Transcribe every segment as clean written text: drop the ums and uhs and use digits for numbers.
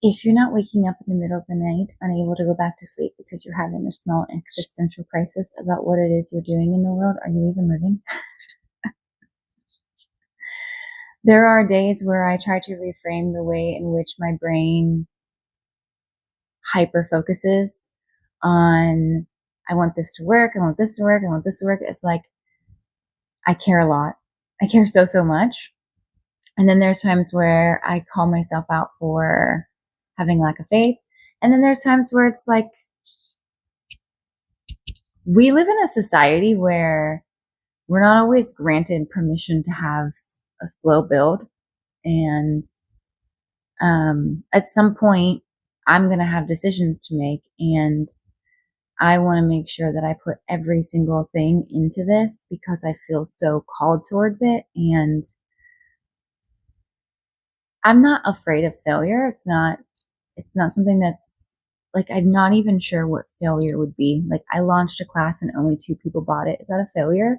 if you're not waking up in the middle of the night, unable to go back to sleep because you're having a small existential crisis about what it is you're doing in the world, are you even living? There are days where I try to reframe the way in which my brain hyper focuses on, I want this to work, I want this to work, I want this to work. It's like, I care a lot. I care so, so much. And then there's times where I call myself out for having lack of faith. And then there's times where it's like, we live in a society where we're not always granted permission to have a slow build. And at some point, I'm going to have decisions to make. And I want to make sure that I put every single thing into this because I feel so called towards it. And I'm not afraid of failure. It's not something that's like, I'm not even sure what failure would be. Like, I launched a class and only 2 people bought it. Is that a failure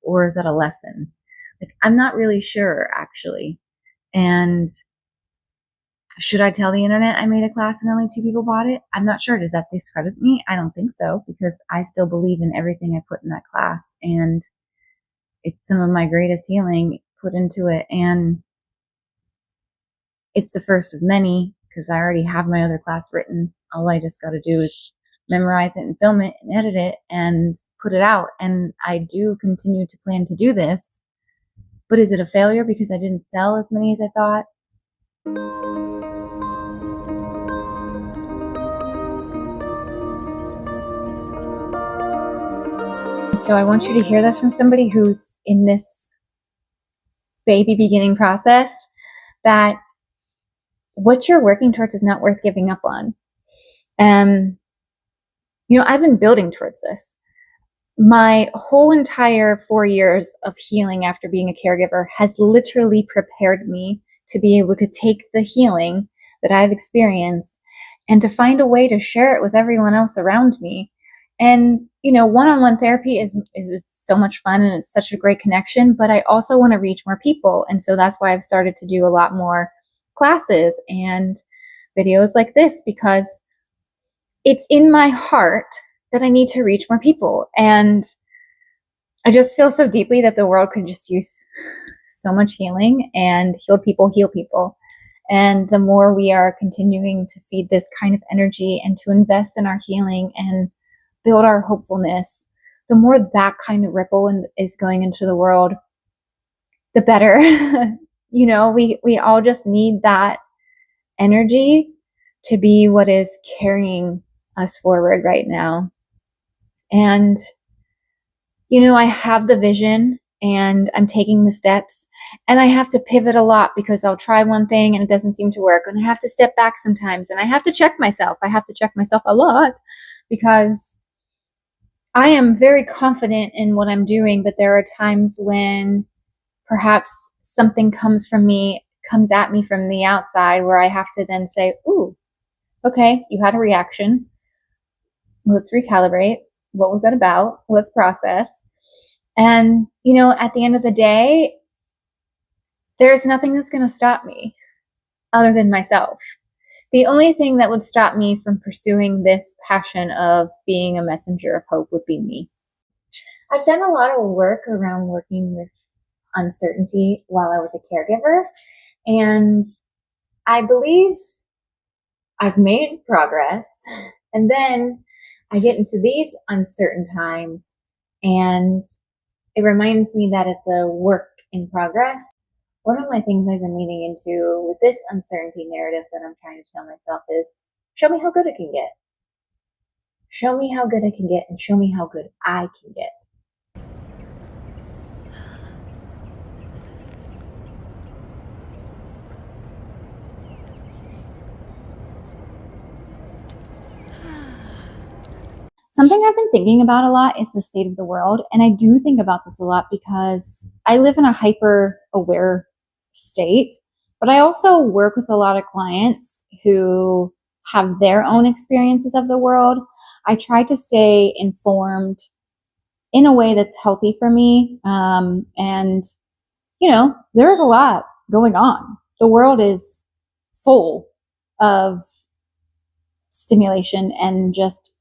or is that a lesson? Like, I'm not really sure, actually. And should I tell the internet I made a class and only 2 people bought it? I'm not sure. Does that discredit me? I don't think so, because I still believe in everything I put in that class. And it's some of my greatest healing put into it. And it's the first of many because I already have my other class written. All I just got to do is memorize it and film it and edit it and put it out. And I do continue to plan to do this. But is it a failure because I didn't sell as many as I thought? So I want you to hear this from somebody who's in this baby beginning process, that what you're working towards is not worth giving up on. And, I've been building towards this. My whole entire 4 years of healing after being a caregiver has literally prepared me to be able to take the healing that I've experienced and to find a way to share it with everyone else around me. And, one-on-one therapy is so much fun and it's such a great connection, but I also want to reach more people. And so that's why I've started to do a lot more classes and videos like this, because it's in my heart that I need to reach more people. And I just feel so deeply that the world could just use so much healing, and healed people heal people. And the more we are continuing to feed this kind of energy and to invest in our healing and build our hopefulness, the more that kind of ripple is going into the world, the better. We all just need that energy to be what is carrying us forward right now. And, I have the vision and I'm taking the steps, and I have to pivot a lot because I'll try one thing and it doesn't seem to work. And I have to step back sometimes, and I have to check myself. I have to check myself a lot because I am very confident in what I'm doing, but there are times when perhaps something comes at me from the outside where I have to then say, ooh, okay, you had a reaction. Let's recalibrate. What was that about? Let's process. And, at the end of the day, there's nothing that's going to stop me other than myself. The only thing that would stop me from pursuing this passion of being a messenger of hope would be me. I've done a lot of work around working with uncertainty while I was a caregiver, and I believe I've made progress. And then I get into these uncertain times, and it reminds me that it's a work in progress. One of my things I've been leaning into with this uncertainty narrative that I'm trying to tell myself is, show me how good it can get. Show me how good I can get, and show me how good I can get. Something I've been thinking about a lot is the state of the world. And I do think about this a lot because I live in a hyper aware state, but I also work with a lot of clients who have their own experiences of the world. I try to stay informed in a way that's healthy for me. And, there is a lot going on. The world is full of stimulation and just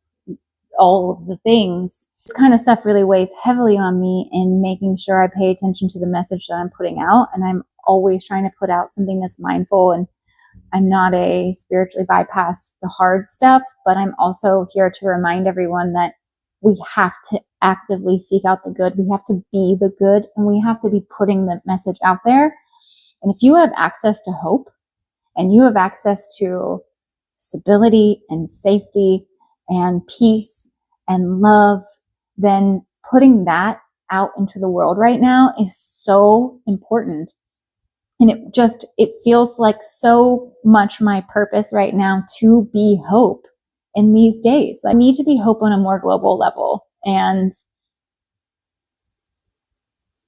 all of the things. This kind of stuff really weighs heavily on me in making sure I pay attention to the message that I'm putting out. And I'm always trying to put out something that's mindful. And I'm not a spiritually bypass the hard stuff, but I'm also here to remind everyone that we have to actively seek out the good. We have to be the good, and we have to be putting the message out there. And if you have access to hope and you have access to stability and safety and peace and love, then putting that out into the world right now is so important. And it feels like so much my purpose right now to be hope in these days. I need to be hope on a more global level. And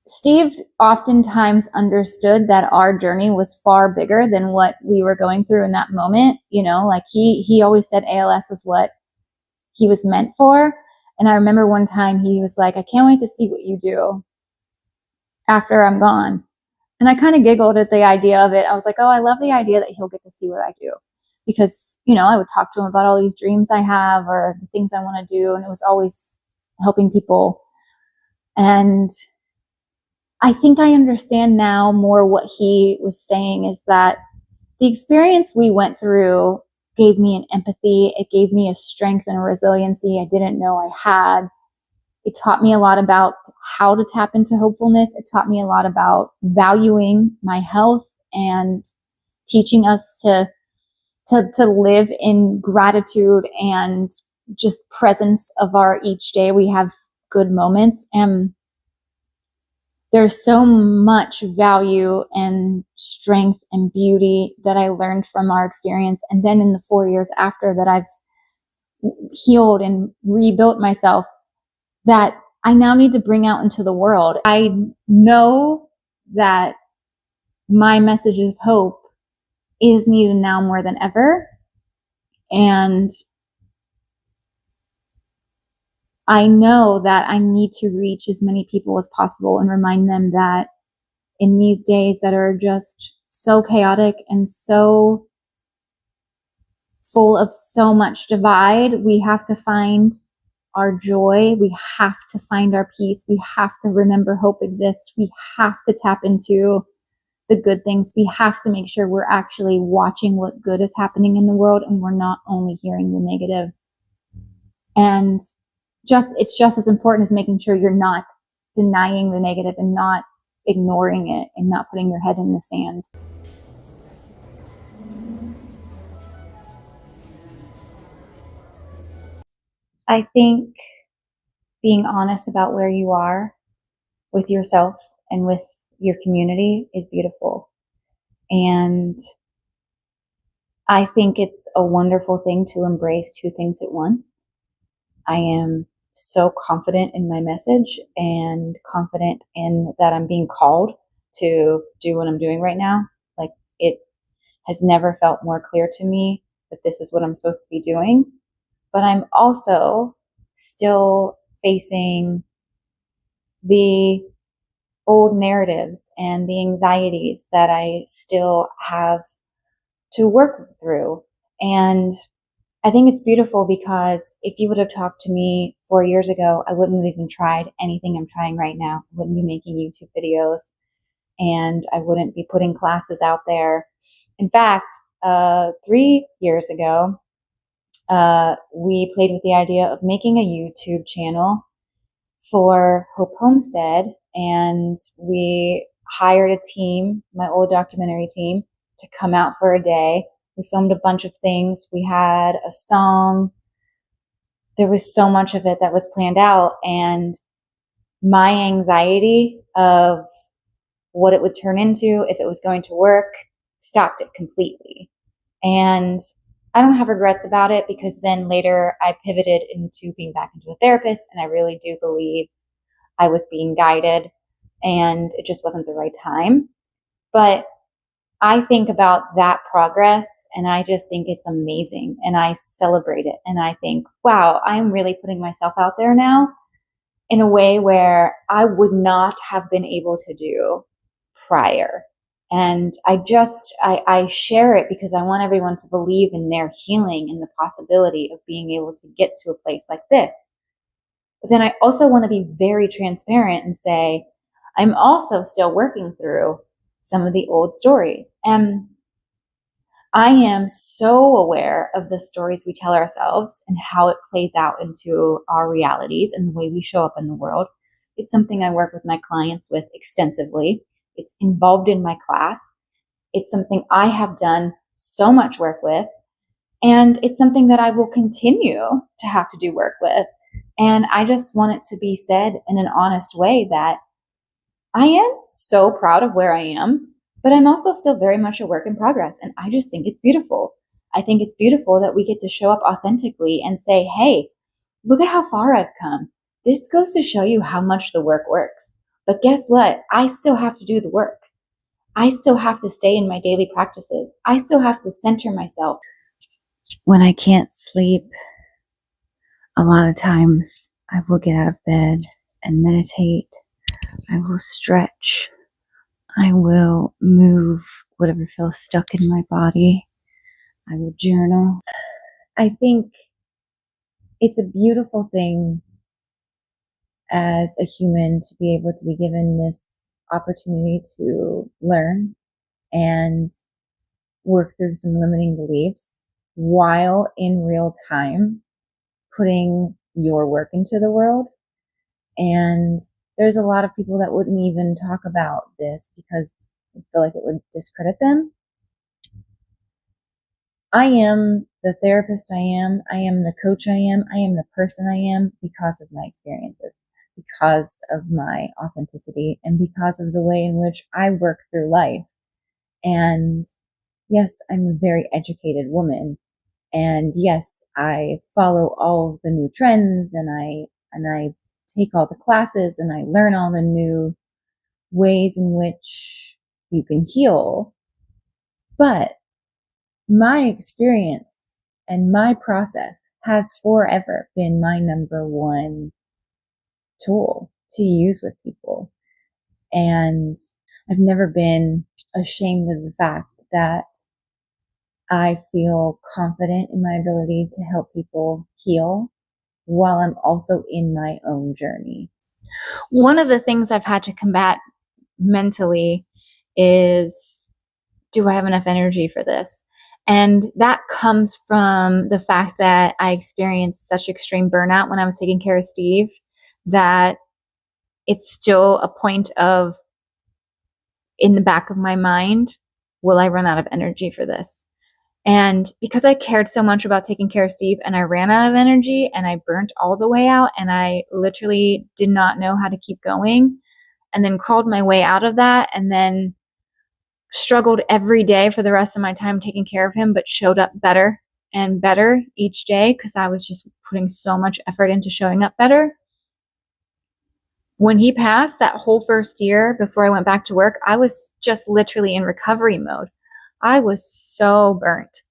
Steve oftentimes understood that our journey was far bigger than what we were going through in that moment. You know, like he always said ALS was what he was meant for. And I remember one time he was like, I can't wait to see what you do after I'm gone. And I kind of giggled at the idea of it. I was like, oh, I love the idea that he'll get to see what I do. Because, you know, I would talk to him about all these dreams I have or the things I want to do. And it was always helping people. And I think I understand now more what he was saying is that the experience we went through gave me an empathy. It gave me a strength and a resiliency I didn't know I had. It taught me a lot about how to tap into hopefulness. It taught me a lot about valuing my health and teaching us to live in gratitude and just presence of our each day. We have good moments, and there's so much value and strength and beauty that I learned from our experience. And then in the 4 years after that, I've healed and rebuilt myself, that I now need to bring out into the world. I know that my message of hope is needed now more than ever. And I know that I need to reach as many people as possible and remind them that in these days that are just so chaotic and so full of so much divide, we have to find our joy. We have to find our peace. We have to remember hope exists. We have to tap into the good things. We have to make sure we're actually watching what good is happening in the world and we're not only hearing the negative. And it's just as important as making sure you're not denying the negative and not ignoring it and not putting your head in the sand. I think being honest about where you are with yourself and with your community is beautiful. And I think it's a wonderful thing to embrace two things at once. I am so confident in my message and confident in that I'm being called to do what I'm doing right now. Like, it has never felt more clear to me that this is what I'm supposed to be doing. But I'm also still facing the old narratives and the anxieties that I still have to work through. And I think it's beautiful because if you would have talked to me 4 years ago, I wouldn't have even tried anything I'm trying right now. I wouldn't be making YouTube videos, and I wouldn't be putting classes out there. In fact, 3 years ago, we played with the idea of making a YouTube channel for Hope Homestead, and we hired a team, my old documentary team, to come out for a day. We filmed a bunch of things. We had a song. There was so much of it that was planned out, and my anxiety of what it would turn into, if it was going to work, stopped it completely. And I don't have regrets about it because then later I pivoted into being back into a therapist, and I really do believe I was being guided and it just wasn't the right time. But I think about that progress and I just think it's amazing and I celebrate it. And I think, wow, I'm really putting myself out there now in a way where I would not have been able to do prior. And I share it because I want everyone to believe in their healing and the possibility of being able to get to a place like this. But then I also want to be very transparent and say, I'm also still working through some of the old stories. And I am so aware of the stories we tell ourselves and how it plays out into our realities and the way we show up in the world. It's something I work with my clients with extensively. It's involved in my class. It's something I have done so much work with. And it's something that I will continue to have to do work with. And I just want it to be said in an honest way that I am so proud of where I am, but I'm also still very much a work in progress. And I just think it's beautiful. I think it's beautiful that we get to show up authentically and say, hey, look at how far I've come. This goes to show you how much the work works. But guess what? I still have to do the work. I still have to stay in my daily practices. I still have to center myself. When I can't sleep, a lot of times I will get out of bed and meditate. I will stretch. I will move whatever feels stuck in my body. I will journal. I think it's a beautiful thing as a human to be able to be given this opportunity to learn and work through some limiting beliefs while in real time putting your work into the world. And there's a lot of people that wouldn't even talk about this because I feel like it would discredit them. I am the therapist I am the coach I am the person I am because of my experiences, because of my authenticity, and because of the way in which I work through life. And yes, I'm a very educated woman. And yes, I follow all the new trends and I take all the classes and I learn all the new ways in which you can heal. But my experience and my process has forever been my number one tool to use with people. And I've never been ashamed of the fact that I feel confident in my ability to help people heal while I'm also in my own journey. One of the things I've had to combat mentally is, do I have enough energy for this? And that comes from the fact that I experienced such extreme burnout when I was taking care of Steve that it's still a point of, in the back of my mind, will I run out of energy for this? And because I cared so much about taking care of Steve and I ran out of energy and I burnt all the way out and I literally did not know how to keep going, and then crawled my way out of that, and then struggled every day for the rest of my time taking care of him, but showed up better and better each day because I was just putting so much effort into showing up better. When he passed, that whole first year before I went back to work, I was just literally in recovery mode. I was so burnt.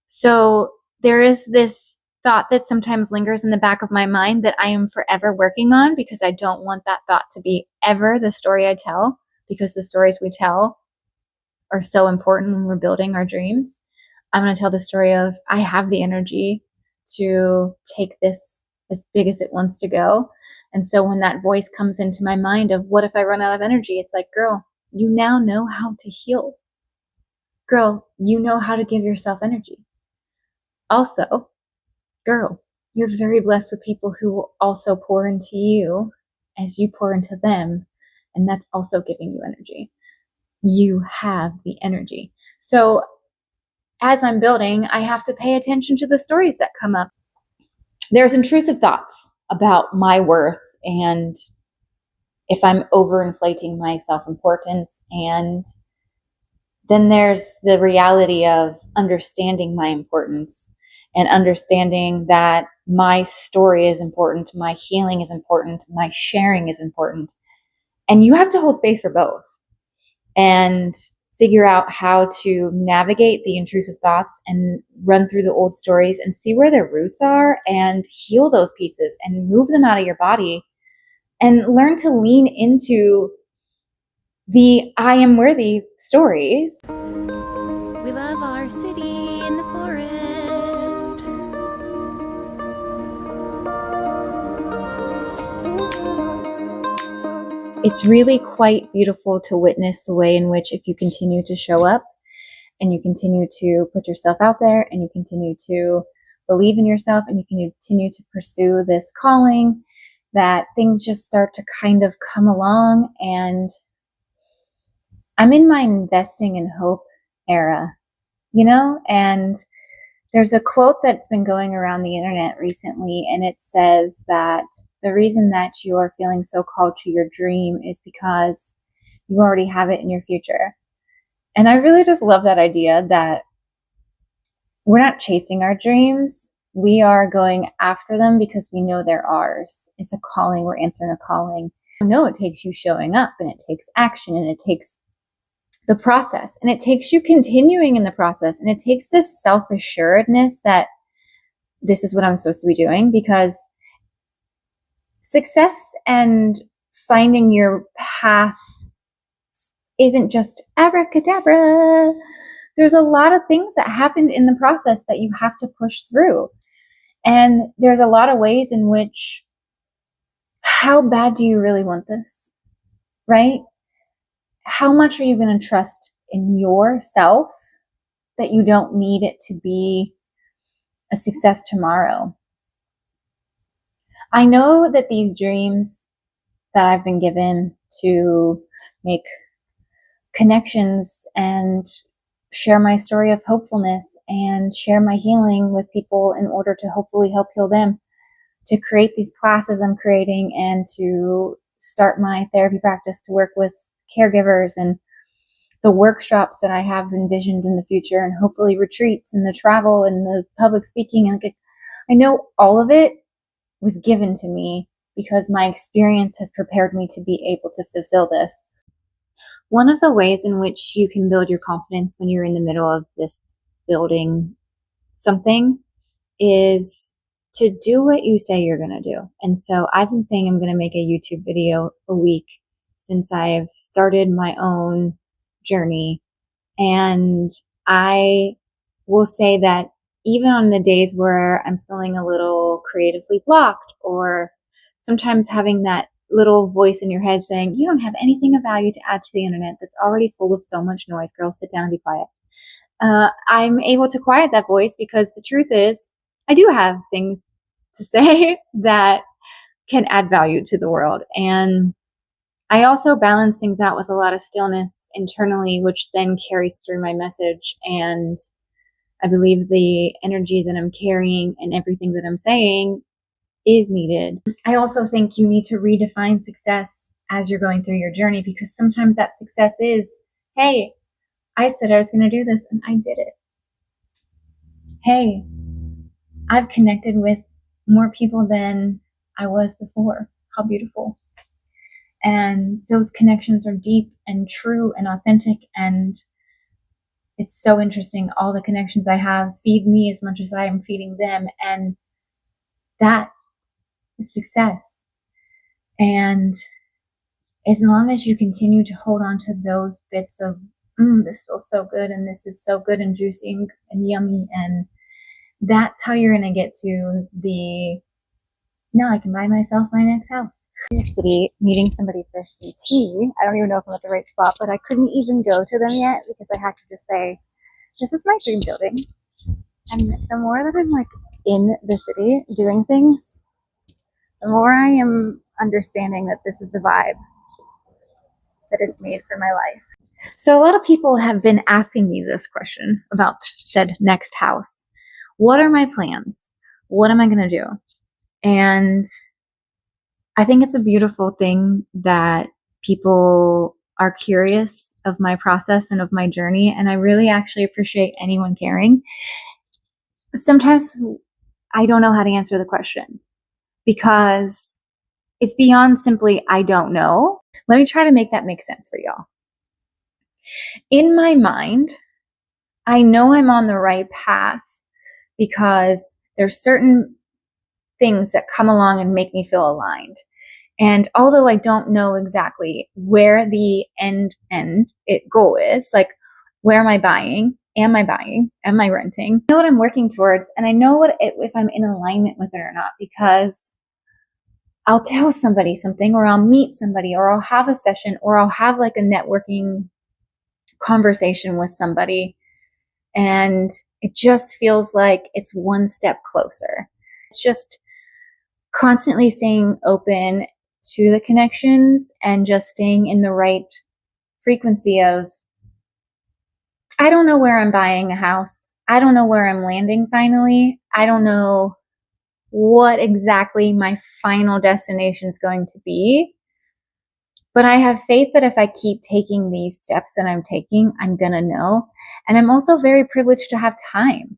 So there is this thought that sometimes lingers in the back of my mind that I am forever working on, because I don't want that thought to be ever the story I tell, because the stories we tell are so important when we're building our dreams. I'm going to tell the story of, I have the energy to take this as big as it wants to go. And so when that voice comes into my mind of, what if I run out of energy? It's like, girl, you now know how to heal. Girl, you know how to give yourself energy. Also, girl, you're very blessed with people who also pour into you as you pour into them. And that's also giving you energy. You have the energy. So as I'm building, I have to pay attention to the stories that come up. There's intrusive thoughts about my worth and if I'm overinflating my self-importance. And then there's the reality of understanding my importance and understanding that my story is important, my healing is important, my sharing is important. And you have to hold space for both and figure out how to navigate the intrusive thoughts and run through the old stories and see where their roots are and heal those pieces and move them out of your body and learn to lean into the I am worthy stories. We love our city in the forest. It's really quite beautiful to witness the way in which, if you continue to show up and you continue to put yourself out there and you continue to believe in yourself and you continue to pursue this calling, that things just start to kind of come along. And I'm in my investing in hope era, and there's a quote that's been going around the internet recently, and it says that the reason that you are feeling so called to your dream is because you already have it in your future. And I really just love that idea that we're not chasing our dreams. We are going after them because we know they're ours. It's a calling. We're answering a calling. No, it takes you showing up, and it takes action, and it takes the process, and it takes you continuing in the process, and it takes this self-assuredness that this is what I'm supposed to be doing, because success and finding your path isn't just abracadabra. There's a lot of things that happened in the process that you have to push through. And there's a lot of ways in which, how bad do you really want this? Right? How much are you going to trust in yourself that you don't need it to be a success tomorrow? I know that these dreams that I've been given to make connections and share my story of hopefulness and share my healing with people in order to hopefully help heal them, to create these classes I'm creating and to start my therapy practice, to work with caregivers, and the workshops that I have envisioned in the future, and hopefully retreats and the travel and the public speaking. And I know all of it was given to me because my experience has prepared me to be able to fulfill this. One of the ways in which you can build your confidence when you're in the middle of this building something is to do what you say you're going to do. And so I've been saying I'm going to make a YouTube video a week since I've started my own journey. And I will say that even on the days where I'm feeling a little creatively blocked, or sometimes having that little voice in your head saying, you don't have anything of value to add to the internet that's already full of so much noise, girl, sit down and be quiet. I'm able to quiet that voice because the truth is I do have things to say that can add value to the world. And I also balance things out with a lot of stillness internally, which then carries through my message. And I believe the energy that I'm carrying and everything that I'm saying is needed. I also think you need to redefine success as you're going through your journey, because sometimes that success is, hey, I said I was going to do this and I did it. Hey, I've connected with more people than I was before. How beautiful. And those connections are deep and true and authentic. And it's so interesting. All the connections I have feed me as much as I am feeding them. And that is success. And as long as you continue to hold on to those bits of, this feels so good, and this is so good and juicy and yummy, and that's how you're going to get to the, now I can buy myself my next house. City, meeting somebody for some tea. I don't even know if I'm at the right spot, but I couldn't even go to them yet because I had to just say, this is my dream building. And the more that I'm like in the city doing things, the more I am understanding that this is the vibe that is made for my life. So a lot of people have been asking me this question about said next house. What are my plans? What am I going to do? And I think it's a beautiful thing that people are curious of my process and of my journey. And I really actually appreciate anyone caring. Sometimes I don't know how to answer the question because it's beyond simply, I don't know. Let me try to make that make sense for y'all. In my mind, I know I'm on the right path because there's certain things that come along and make me feel aligned. And although I don't know exactly where the goal is, like, where am I buying? Am I buying? Am I renting? I know what I'm working towards, and I know if I'm in alignment with it or not, because I'll tell somebody something, or I'll meet somebody, or I'll have a session, or I'll have like a networking conversation with somebody, and it just feels like it's one step closer. It's just constantly staying open to the connections and just staying in the right frequency of, I don't know where I'm buying a house. I don't know where I'm landing finally. I don't know what exactly my final destination is going to be. But I have faith that if I keep taking these steps that I'm taking, I'm going to know. And I'm also very privileged to have time.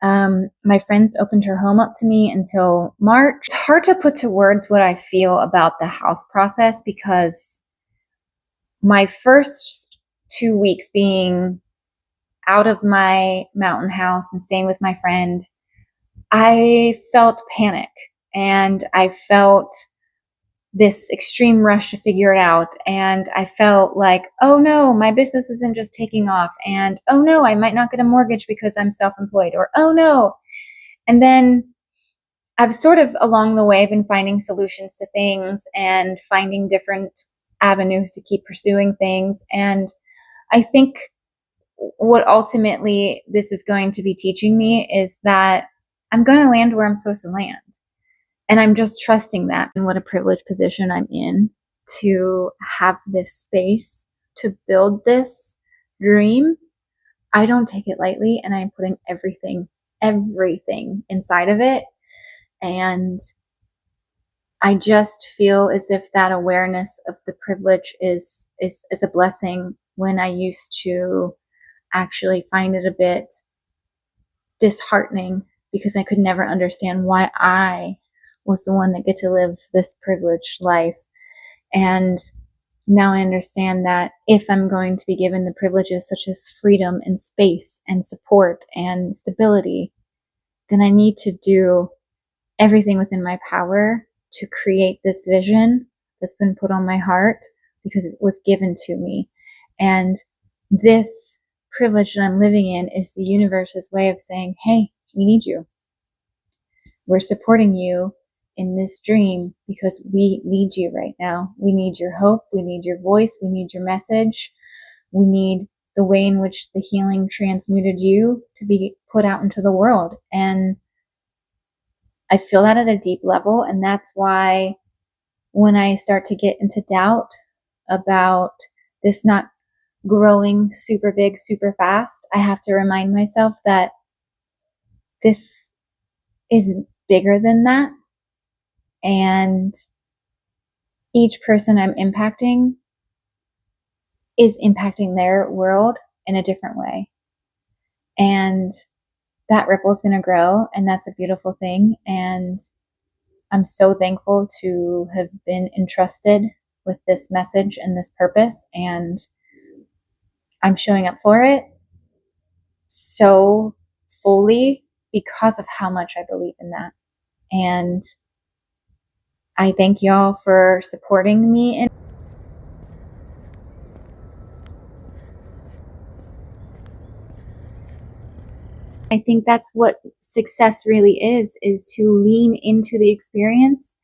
My friends opened her home up to me until March. It's hard to put to words what I feel about the house process, because my first 2 weeks being out of my mountain house and staying with my friend, I felt panic, and I felt this extreme rush to figure it out. And I felt like, oh no, my business isn't just taking off. And oh no, I might not get a mortgage because I'm self-employed. Or oh no. And then I've sort of along the way been finding solutions to things and finding different avenues to keep pursuing things. And I think what ultimately this is going to be teaching me is that I'm going to land where I'm supposed to land. And I'm just trusting that. And what a privileged position I'm in to have this space to build this dream. I don't take it lightly, and I'm putting everything inside of it. And I just feel as if that awareness of the privilege is a blessing, when I used to actually find it a bit disheartening, because I could never understand why I was the one that get to live this privileged life. And now I understand that if I'm going to be given the privileges such as freedom and space and support and stability, then I need to do everything within my power to create this vision that's been put on my heart, because it was given to me. And this privilege that I'm living in is the universe's way of saying, hey, we need you. We're supporting you in this dream because we need you right now. We need your hope. We need your voice. We need your message. We need the way in which the healing transmuted you to be put out into the world. And I feel that at a deep level. And that's why when I start to get into doubt about this not growing super big, super fast, I have to remind myself that this is bigger than that. And each person I'm impacting is impacting their world in a different way. And that ripple is going to grow, and that's a beautiful thing. And I'm so thankful to have been entrusted with this message and this purpose, and I'm showing up for it so fully because of how much I believe in that. And I thank y'all for supporting me. I think that's what success really is to lean into the experience,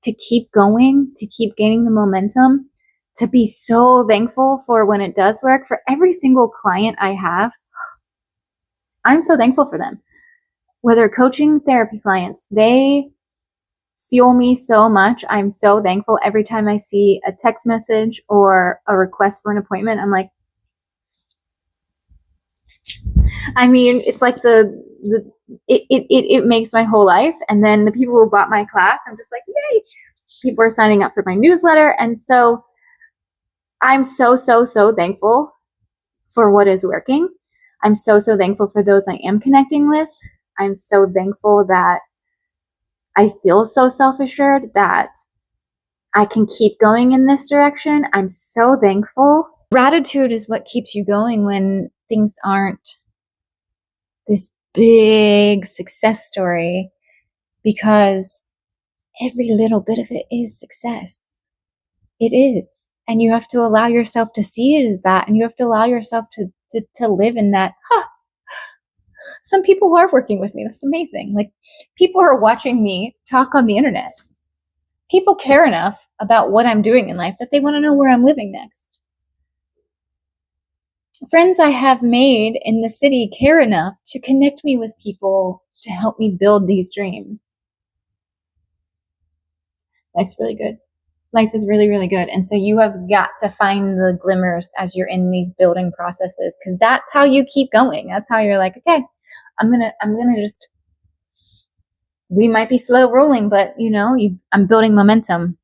to keep going, to keep gaining the momentum, to be so thankful for when it does work. For every single client I have, I'm so thankful for them. Whether coaching, therapy clients, they fuel me so much. I'm so thankful every time I see a text message or a request for an appointment. I'm like, I mean, it's like it makes my whole life. And then the people who bought my class, I'm just like, yay! People are signing up for my newsletter. And so I'm so thankful for what is working. I'm so thankful for those I am connecting with. I'm so thankful that I feel so self-assured that I can keep going in this direction. I'm so thankful. Gratitude is what keeps you going when things aren't this big success story, because every little bit of it is success. It is. And you have to allow yourself to see it as that. And you have to allow yourself to live in that, some people are working with me. That's amazing. Like, people are watching me talk on the internet. People care enough about what I'm doing in life that they want to know where I'm living next. Friends I have made in the city care enough to connect me with people to help me build these dreams. Life's really good. Life is really, really good. And so you have got to find the glimmers as you're in these building processes, because that's how you keep going. That's how you're like, okay, I'm gonna just, we might be slow rolling, but I'm building momentum.